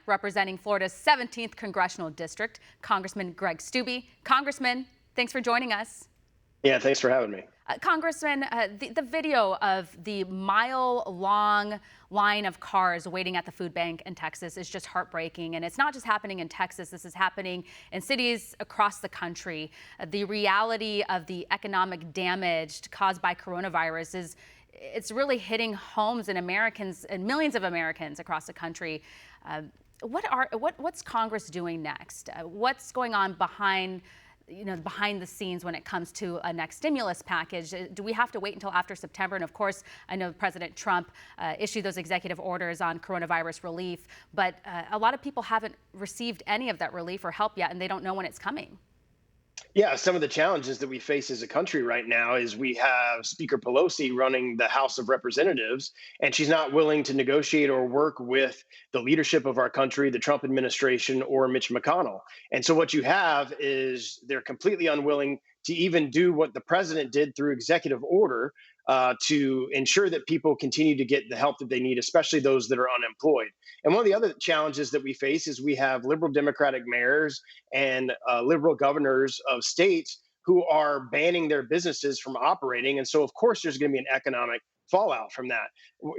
representing Florida's 17th Congressional District, Congressman Greg Steube. Congressman, thanks for joining us. Yeah, thanks for having me. Congressman, the video of the mile-long line of cars waiting at the food bank in Texas is just heartbreaking. And it's not just happening in Texas. This is happening in cities across the country. The reality of the economic damage caused by coronavirus it's really hitting homes and Americans and millions of Americans across the country. What's Congress doing next? What's going on behind the scenes when it comes to a next stimulus package? Do we have to wait until after September? And of course, I know President Trump issued those executive orders on coronavirus relief, but a lot of people haven't received any of that relief or help yet, and they don't know when it's coming. Yeah, some of the challenges that we face as a country right now is we have Speaker Pelosi running the House of Representatives, and she's not willing to negotiate or work with the leadership of our country, the Trump administration, or Mitch McConnell. And so what you have is they're completely unwilling to even do what the president did through executive order to ensure that people continue to get the help that they need, especially those that are unemployed. And one of the other challenges that we face is we have liberal Democratic mayors and liberal governors of states who are banning their businesses from operating. And so, of course, there's going to be an economic fallout from that.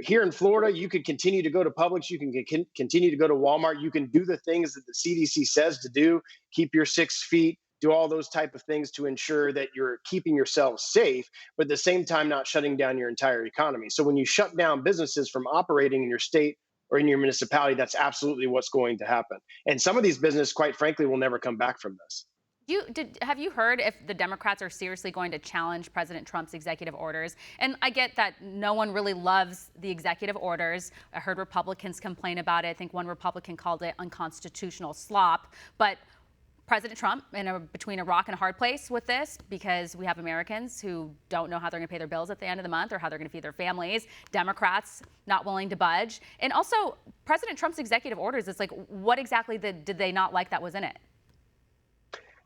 Here in Florida, you can continue to go to Publix, you can continue to go to Walmart, you can do the things that the CDC says to do, keep your 6 feet, do all those type of things to ensure that you're keeping yourself safe, but at the same time not shutting down your entire economy. So when you shut down businesses from operating in your state or in your municipality, that's absolutely what's going to happen. And some of these businesses, quite frankly, will never come back from this. Have you heard if the Democrats are seriously going to challenge President Trump's executive orders? And I get that no one really loves the executive orders. I heard Republicans complain about it. I think one Republican called it unconstitutional slop. But President Trump between a rock and a hard place with this, because we have Americans who don't know how they're going to pay their bills at the end of the month or how they're going to feed their families. Democrats not willing to budge. And also President Trump's executive orders, it's like, what exactly did they not like that was in it?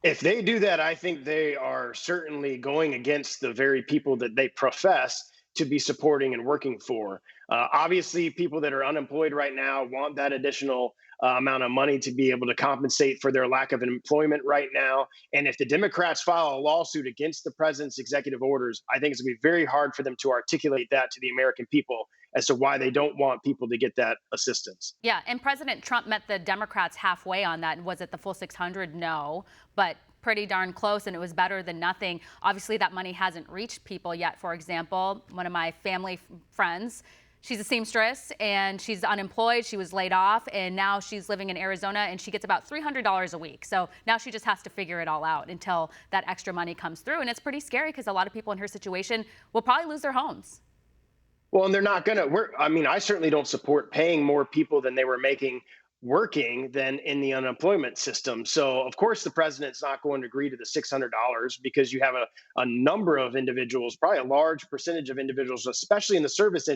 If they do that, I think they are certainly going against the very people that they profess to be supporting and working for. Obviously, people that are unemployed right now want that additional amount of money to be able to compensate for their lack of employment right now. And if the Democrats file a lawsuit against the president's executive orders, I think it's going to be very hard for them to articulate that to the American people as to why they don't want people to get that assistance. Yeah, and President Trump met the Democrats halfway on that. Was it the full 600? No, but pretty darn close, and it was better than nothing. Obviously, that money hasn't reached people yet. For example, one of my family friends, she's a seamstress and she's unemployed. She was laid off and now she's living in Arizona and she gets about $300 a week. So now she just has to figure it all out until that extra money comes through. And it's pretty scary because a lot of people in her situation will probably lose their homes. Well, and they're not going to work. I mean, I certainly don't support paying more people than they were making working than in the unemployment system. So, of course, the president's not going to agree to the $600 because you have a number of individuals, probably a large percentage of individuals, especially in the service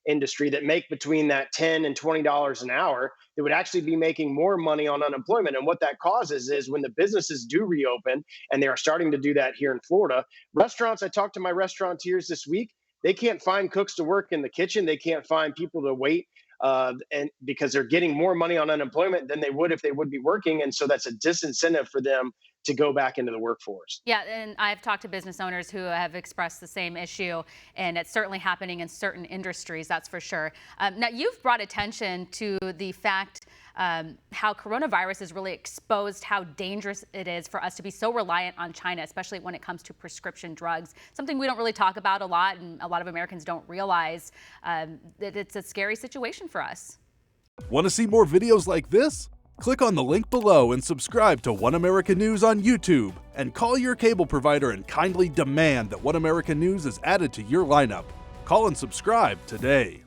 industry that make between that $10 and $20 an hour, that would actually be making more money on unemployment. And what that causes is when the businesses do reopen, and they are starting to do that here in Florida, restaurants, I talked to my restaurateurs this week, they can't find cooks to work in the kitchen. They can't find people to wait. And because they're getting more money on unemployment than they would if they would be working. And so that's a disincentive for them to go back into the workforce. Yeah, and I've talked to business owners who have expressed the same issue, and it's certainly happening in certain industries, that's for sure. Now, you've brought attention to the fact how coronavirus has really exposed how dangerous it is for us to be so reliant on China, especially when it comes to prescription drugs, something we don't really talk about a lot, and a lot of Americans don't realize that it's a scary situation for us. Want to see more videos like this? Click on the link below and subscribe to One American News on YouTube, and call your cable provider and kindly demand that One American News is added to your lineup. Call and subscribe today.